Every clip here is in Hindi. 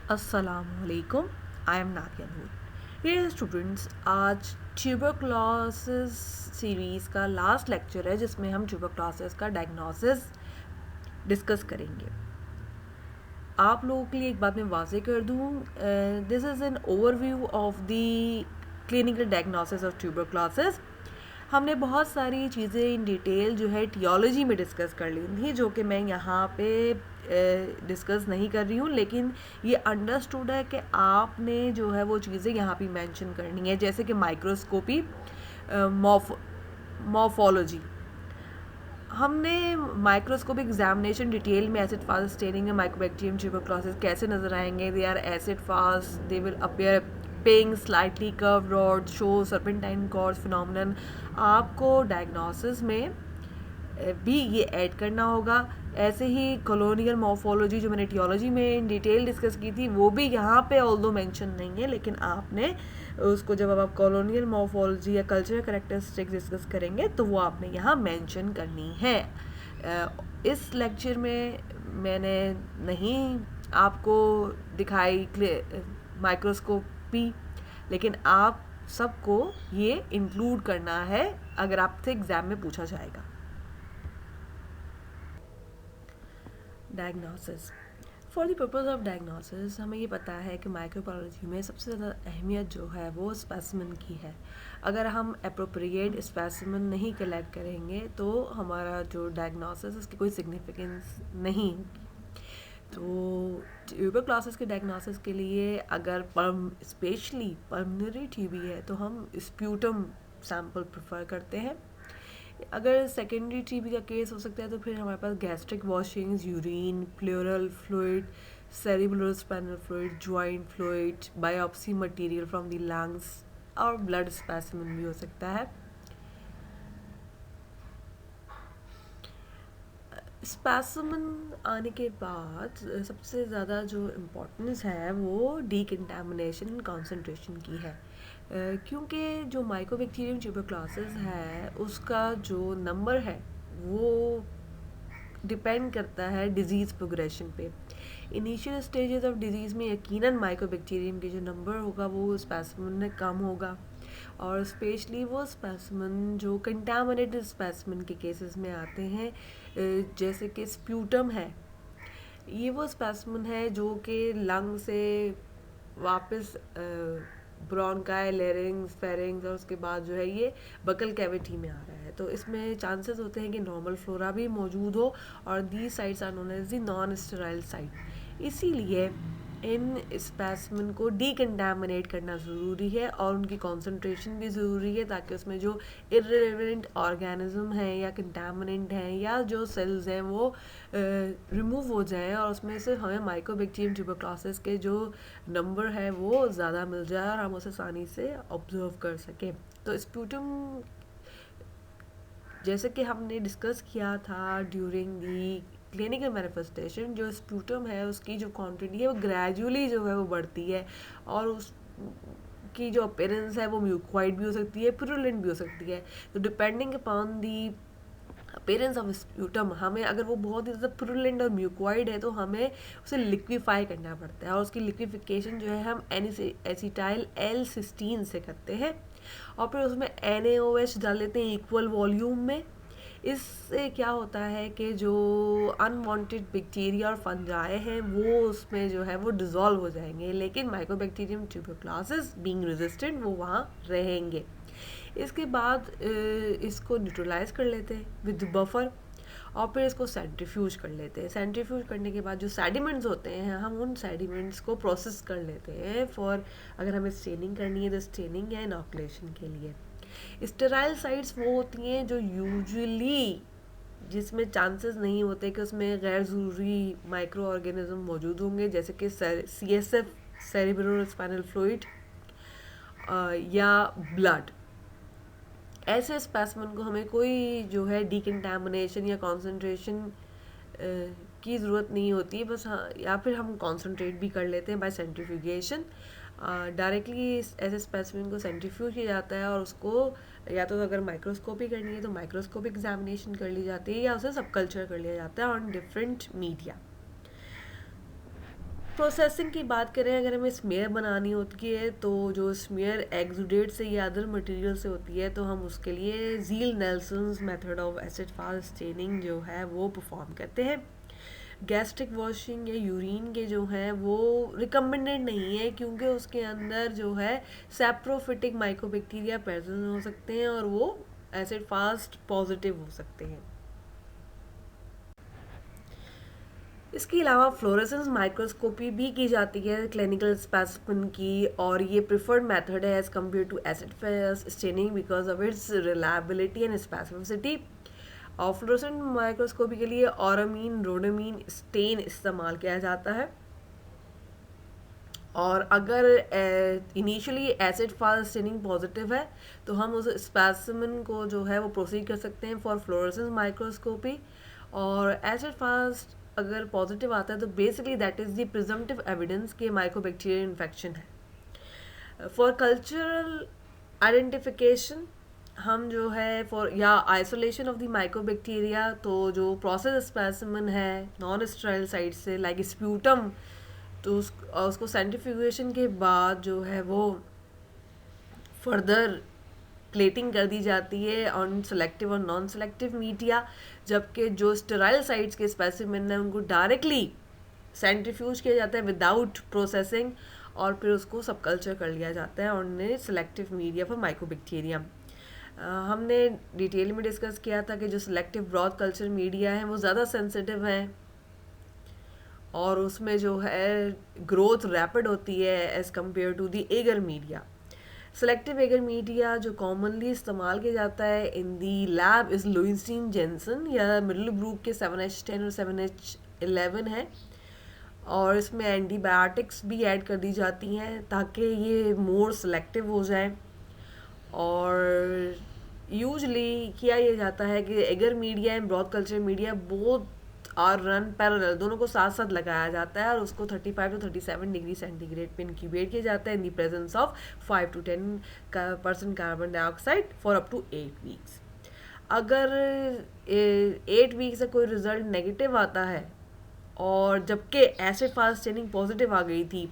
Assalamualaikum. I am Nadia Noor. Dear students, आज ट्यूबरक्लोसिस सीरीज़ का लास्ट लेक्चर है जिसमें हम ट्यूबरक्लोसिस का डायग्नोसिस डिस्कस करेंगे। आप लोगों के लिए एक बात मैं वाज़ेह कर दूँ, this is an overview of the clinical diagnosis of tuberculosis. हमने बहुत सारी चीज़ें इन डिटेल जो है टियोलॉजी में डिस्कस कर ली थी, जो कि मैं यहाँ पे डिस्कस नहीं कर रही हूँ, लेकिन ये अंडरस्टूड है कि आपने जो है वो चीज़ें यहाँ पे मेंशन करनी है, जैसे कि माइक्रोस्कोपी, मॉर्फोलॉजी। हमने माइक्रोस्कोपिक एग्जामिनेशन डिटेल में एसिड फास्ट स्टेनिंग में माइकोबैक्टीरियम ट्यूबरक्लोसिस कैसे नजर आएंगे। They are acid fast, they will appear pink slightly curve rod show serpentine cords phenomenon. आपको डायग्नोसिस में भी ये ऐड करना होगा। ऐसे ही कॉलोनियल मॉर्फोलॉजी जो मैंने टियोलॉजी में इन डिटेल डिस्कस की थी, वो भी यहाँ पे ऑल्दो मेंशन नहीं है, लेकिन आपने उसको जब आप कॉलोनियल मॉर्फोलॉजी या कल्चरल कैरेक्टरिस्टिक्स डिस्कस करेंगे तो वो आपने यहाँ मेंशन करनी है। इस लेक्चर में मैंने नहीं आपको दिखाई माइक्रोस्कोपी, लेकिन आप सबको ये इंक्लूड करना है अगर आपसे एग्ज़ाम में पूछा जाएगा। Diagnosis, for the purpose of diagnosis हमें ये पता है कि माइक्रोबायोलॉजी में सबसे ज़्यादा अहमियत जो है वो स्पेसिमेन की है। अगर हम अप्रोप्रिएट स्पेसिमेन नहीं कलेक्ट करेंगे तो हमारा जो डायग्नोसिस उसकी कोई सिग्निफिकेंस नहीं होगी। तो ट्यूबरक्लोसिस के डायग्नोसिस के लिए अगर स्पेशली पल्मोनरी टीबी है तो हम स्प्यूटम सैंपल प्रेफर करते हैं। अगर सेकेंडरी टीबी का केस हो सकता है तो फिर हमारे पास gastric washings, urine, pleural fluid, cerebral spinal fluid, joint fluid, biopsy material from the lungs और ब्लड स्पेसिमेन भी हो सकता है। स्पेसिमेन आने के बाद सबसे ज़्यादा जो इम्पोर्टेंस है वो डीकंटामिनेशन कॉन्सेंट्रेशन की है, क्योंकि जो माइकोबैक्टीरियम ट्यूबरक्लोसिस है उसका जो नंबर है वो डिपेंड करता है डिजीज़ प्रोग्रेशन पे। इनिशियल स्टेजेस ऑफ डिजीज़ में यकीनन माइकोबैक्टीरियम के जो नंबर होगा वो स्पेसिमेन में कम होगा, और स्पेशली वो स्पेसिमेन जो कंटामिनेटेड स्पेसिमेन के केसेस में आते हैं, जैसे कि स्प्यूटम है। ये वो स्पेसिमेन है जो कि लंग से वापस ब्रोंकाई, लेरिंग्स, फेरिंग्स और उसके बाद जो है ये बकल कैविटी में आ रहा है। तो इसमें चांसेस होते हैं कि नॉर्मल फ्लोरा भी मौजूद हो, और the sites are known as the non sterile site. इसीलिए इन स्पेसिमेन को डीकंटामिनेट करना ज़रूरी है और उनकी कॉन्सेंट्रेशन भी ज़रूरी है, ताकि उसमें जो इर्रेलेवेंट ऑर्गेनिज्म हैं या कंटामिनेंट हैं या जो सेल्स हैं वो रिमूव हो जाएं, और उसमें से हमें माइकोबैक्टीरियम ट्यूबरक्लोसिस के जो नंबर है वो ज़्यादा मिल जाए और हम उसे आसानी से ऑब्जर्व कर सकें। तो स्प्यूटम, जैसे कि हमने डिस्कस किया था ड्यूरिंग दी क्लिनिकल मैनिफेस्टेशन, जो स्प्यूटम है उसकी जो क्वांटिटी है वो ग्रेजुअली जो है वो बढ़ती है, और उस की जो अपीयरेंस है वो म्यूकॉइड भी हो सकती है, पुरुलेंट भी हो सकती है। तो depending upon the appearance of sputum, हमें अगर वो बहुत ही ज़्यादा पुरुलेंट और म्यूकॉइड है तो हमें उसे लिक्विफाई करना पड़ता है, और उसकी लिक्विफिकेशन जो है हम एसिटाइल L-सिस्टीन से करते हैं, और फिर उसमें NaOH डाल देते हैं इक्वल वॉल्यूम में। इससे क्या होता है कि जो अनवांटेड बैक्टीरिया और फंजाई हैं वो उसमें जो है वो डिज़ोल्व हो जाएंगे, लेकिन माइकोबैक्टीरियम ट्यूबरक्लोसिस बीइंग रेजिस्टेंट वो वहाँ रहेंगे। इसके बाद इसको न्यूट्रलाइज कर लेते हैं विद बफर, और फिर इसको सेंट्रीफ्यूज कर लेते हैं। सेंट्रीफ्यूज करने के बाद जो सेडिमेंट्स होते हैं हम उन सेडिमेंट्स को प्रोसेस कर लेते हैं फॉर, अगर हमें स्टेनिंग करनी है तो स्टेनिंग या इनॉकुलेशन के लिए। स्टेराइल साइट्स वो होती हैं जो यूजुअली जिसमें चांसेस नहीं होते कि उसमें गैर ज़रूरी माइक्रो ऑर्गेनिज्म मौजूद होंगे, जैसे कि CSF, सेरिब्रल स्पाइनल फ्लूइड, या ब्लड। ऐसे स्पेसिमेन को हमें कोई जो है डीकंटामिनेशन या कॉन्सेंट्रेशन की ज़रूरत नहीं होती, बस हाँ, या फिर हम कॉन्सेंट्रेट भी कर लेते हैं बाय सेंट्रीफ्यूगेशन। डायरेक्टली ऐसे स्पेसिमेन को सेंट्रीफ्यूज किया जाता है और उसको या तो अगर माइक्रोस्कोपी करनी है तो माइक्रोस्कोपिक एग्जामिनेशन कर ली जाती है, या उसे सब कल्चर कर लिया जाता है ऑन डिफरेंट मीडिया। प्रोसेसिंग की बात करें, अगर हमें स्मेयर बनानी होती है तो जो स्मेयर एक्सुडेट से या अदर मटेरियल से होती है, तो हम उसके लिए Ziehl Neelsen's method of acid fast staining जो है वो परफॉर्म करते हैं। गैस्ट्रिक वॉशिंग या यूरिन के जो हैं वो रिकमेंडेड नहीं है, क्योंकि उसके अंदर जो है सैप्रोफिटिक माइकोबैक्टीरिया प्रेजेंट हो सकते हैं और वो एसिड फास्ट पॉजिटिव हो सकते हैं। इसके अलावा फ्लोरेसेंस माइक्रोस्कोपी भी की जाती है क्लिनिकल स्पेसिमेन की, और ये प्रिफर्ड मेथड है as compare to acid fast staining because of its reliability and specificity. और फ्लोरेसेंट माइक्रोस्कोपी के लिए ऑरामीन रोडामीन स्टेन इस्तेमाल किया जाता है, और अगर initially acid fast staining positive है तो हम उस स्पेसिमेन को जो है वो प्रोसीड कर सकते हैं फॉर फ्लोरेसेंस माइक्रोस्कोपी। और एसिड फास्ट अगर पॉजिटिव आता है तो basically that is the presumptive evidence कि माइकोबैक्टीरियल इन्फेक्शन है। फॉर कल्चरल आइडेंटिफिकेशन हम जो है फॉर या आइसोलेशन ऑफ द माइकोबैक्टीरिया, तो जो प्रोसेस स्पेसिमेन है नॉन स्टेराइल साइट से लाइक स्प्यूटम, तो उसको सेंट्रीफ्यूगेशन के बाद जो है वो फर्दर प्लेटिंग कर दी जाती है ऑन सेलेक्टिव और नॉन सेलेक्टिव मीडिया, जबकि जो स्टेराइल साइट्स के स्पेसिमेन हैं उनको डायरेक्टली सेंट्रीफ्यूज किया जाता है विदाउट प्रोसेसिंग, और फिर उसको सब कल्चर कर लिया जाता है on selective media for Mycobacterium. हमने डिटेल में डिस्कस किया था कि जो सेलेक्टिव ब्रॉड कल्चर मीडिया है वो ज़्यादा सेंसिटिव हैं और उसमें जो है ग्रोथ रैपिड होती है as compare to the agar media. Selective agar media जो कॉमनली इस्तेमाल किया जाता है in the lab is Lowenstein Jensen या मिडल ब्रूक के 7H10 और 7H11 है, और इसमें एंटीबायोटिक्स भी ऐड कर दी जाती हैं ताकि ये मोर सेलेक्टिव हो जाए। और यूजली किया ये जाता है कि agar media and broth culture media both are run parallel, दोनों को साथ साथ लगाया जाता है और उसको 35 to 37 डिग्री सेंटीग्रेड पे इंक्यूबेट किया जाता है in the presence of 5 to 10% carbon dioxide for up to 8 weeks. अगर 8 वीक से कोई रिजल्ट नेगेटिव आता है और जबकि एसिड फास्ट स्टेनिंग पॉजिटिव आ गई थी,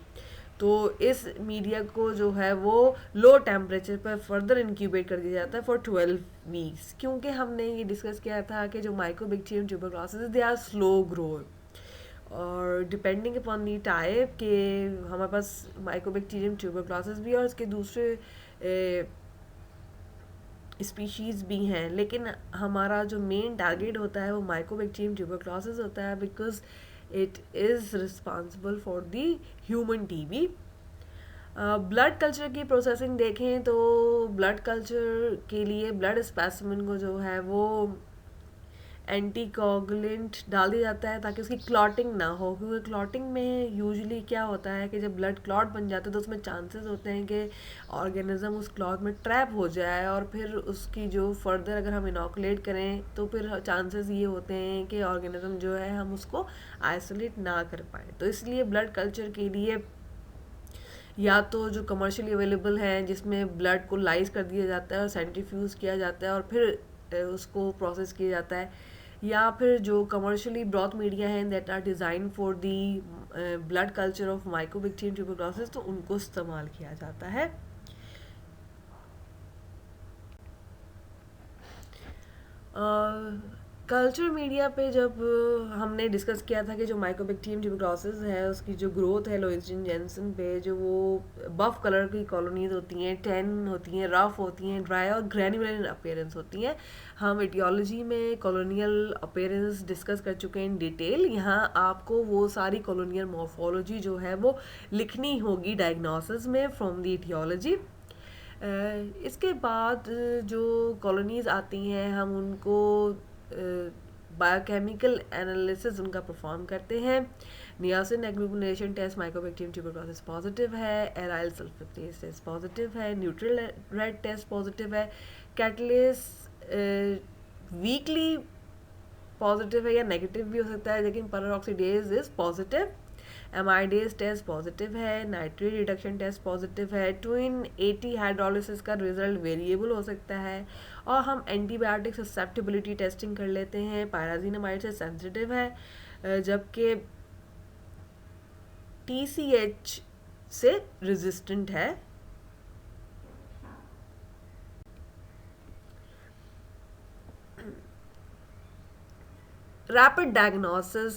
तो इस मीडिया को जो है वो लो टेम्परेचर पर फर्दर इंक्यूबेट कर दिया जाता है फॉर 12 वीक्स, क्योंकि हमने ये डिस्कस किया था कि जो mycobacterium tuberculosis they are slow grower, और डिपेंडिंग अपॉन दी टाइप के हमारे पास माइकोबैक्टीरियम ट्यूबरक्लोसिस भी और उसके दूसरे स्पीशीज़ भी हैं, लेकिन हमारा जो मेन टारगेट होता है वो माइकोबैक्टीरियम ट्यूबरक्लोसिस होता है because it is responsible for the human TB. Blood culture की प्रोसेसिंग देखें तो ब्लड कल्चर के लिए ब्लड स्पेसिमेन को जो है वो एंटीकोगुलेंट डाल दिया जाता है ताकि उसकी क्लॉटिंग ना हो, क्योंकि क्लॉटिंग में यूजुअली क्या होता है कि जब ब्लड क्लॉट बन जाता है तो उसमें चांसेस होते हैं कि ऑर्गेनिज्म उस क्लॉट में ट्रैप हो जाए और फिर उसकी जो फर्दर अगर हम इनोकुलेट करें तो फिर चांसेस ये होते हैं कि ऑर्गेनिज्म जो है हम उसको आइसोलेट ना कर पाएँ। तो इसलिए ब्लड कल्चर के लिए या तो जो कमर्शियली अवेलेबल हैं जिसमें ब्लड को लाइज कर दिया जाता है और सेंट्रीफ्यूज किया जाता है और फिर उसको प्रोसेस किया जाता है, या फिर जो कमर्शियली ब्रॉथ मीडिया हैं that are design for the blood culture of mycobacterium tuberculosis, तो उनको इस्तेमाल किया जाता है। कल्चर मीडिया पे जब हमने डिस्कस किया था कि जो माइकोबैक्टीरियम ट्यूबरक्लोसिस है उसकी जो ग्रोथ है लुइसिन जेंसन पे, जो वो बफ कलर की कॉलोनीज होती हैं, टेन होती हैं, रफ होती हैं, ड्राई और ग्रैन्युलर इन अपीयरेंस होती हैं। हम एटियोलॉजी में कॉलोनियल अपीयरेंस डिस्कस कर चुके हैं इन डिटेल। यहाँ आपको वो सारी कॉलोनियल मॉर्फोलॉजी जो है वो लिखनी होगी डायग्नोसिस में फ्रॉम द एटियोलॉजी। इसके बाद जो कॉलोनीज़ आती हैं हम उनको बायोकेमिकल एनालिसिस उनका परफॉर्म करते हैं। Niacin agglutination test mycobacterium tuberculosis positive है, एराइल सल्फेटेस टेस्ट पॉजिटिव है, न्यूट्रल रेड टेस्ट पॉजिटिव है, कैटलेस वीकली पॉजिटिव है या नेगेटिव भी हो सकता है, लेकिन peroxidase is positive. Amidase test positive है, नाइट्रेट रिडक्शन टेस्ट पॉजिटिव है, ट्विन 80 हाइड्रोलिसिस का रिजल्ट वेरिएबल हो सकता है, और हम एंटीबायोटिक ससेप्टिबिलिटी टेस्टिंग कर लेते हैं, पायराजीनामाइड से सेंसिटिव है, जबकि TCH से रेजिस्टेंट है। रैपिड डायग्नोसिस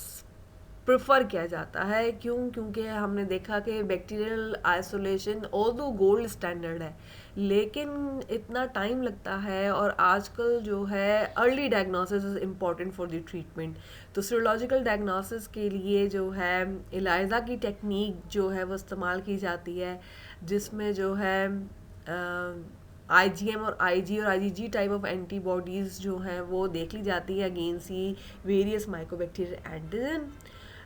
प्रेफर किया जाता है, क्योंकि हमने देखा कि bacterial isolation although gold standard है, लेकिन इतना टाइम लगता है, और आजकल जो है early diagnosis is important for the treatment. तो सीरोलॉजिकल डायग्नोसिस के लिए जो है एलाइजा की टेक्निक जो है वो इस्तेमाल की जाती है, जिसमें जो है IgM और IG और IgG टाइप ऑफ एंटीबॉडीज़ जो हैं वो देख ली जाती है against the various mycobacterial antigen.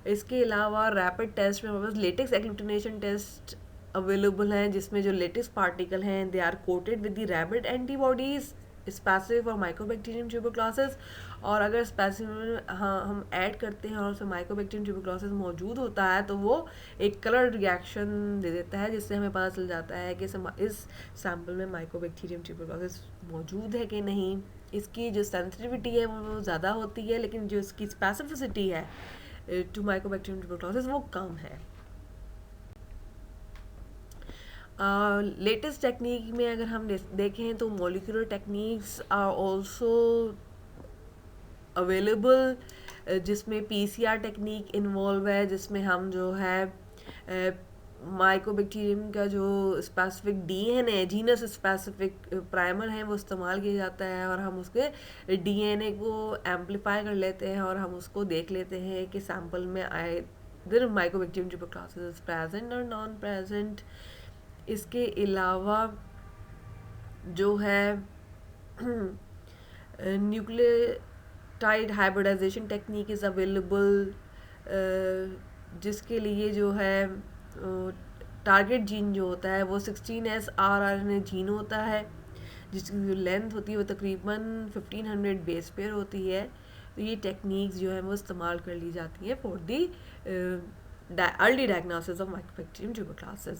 इसके अलावा रैपिड टेस्ट में हमारे पास लेटेक्स एग्लूटिनेशन टेस्ट अवेलेबल हैं, जिसमें जो लेटेस्ट पार्टिकल हैं they are coated with the rapid antibodies specific for mycobacterium tuberculosis. और अगर स्पेसिफिक हम ऐड करते हैं और उसमें माइकोबैक्टीरियम ट्यूबरक्लोसिस मौजूद होता है तो वो एक कलर रिएक्शन दे देता है, जिससे हमें पता चल जाता है कि इस सैम्पल में माइकोबैक्टीरियम ट्यूबरक्लोसिस मौजूद है कि नहीं। इसकी जो सेंसिटिविटी है वो ज़्यादा होती है, लेकिन जो इसकी स्पेसिफिसिटी है टू माइकोबैक्टीरियम ट्यूबरक्लोसिस वो कम है। लेटेस्ट टेक्निक में अगर हम देखें तो molecular techniques are also available, जिसमें PCR टेक्निक इन्वॉल्व है, जिसमें हम जो है माइकोबैक्टीरियम का जो specific DNA genus specific primer है वो इस्तेमाल किया जाता है, और हम उसके DNA को एम्पलीफाई कर लेते हैं और हम उसको देख लेते हैं कि सैम्पल में either Mycobacterium tuberculosis is present और नॉन प्रेजेंट। इसके अलावा जो है nucleotide hybridization technique is available, जिसके लिए जो है टारगेट जीन जो होता है वो 16S rRNA जीन होता है, जिसकी जो लेंथ होती है वो तकरीबन 1500 बेस पेयर होती है। तो ये टेक्निक्स जो है वो इस्तेमाल कर ली जाती है for the early diagnosis of mycobacterium tuberculosis.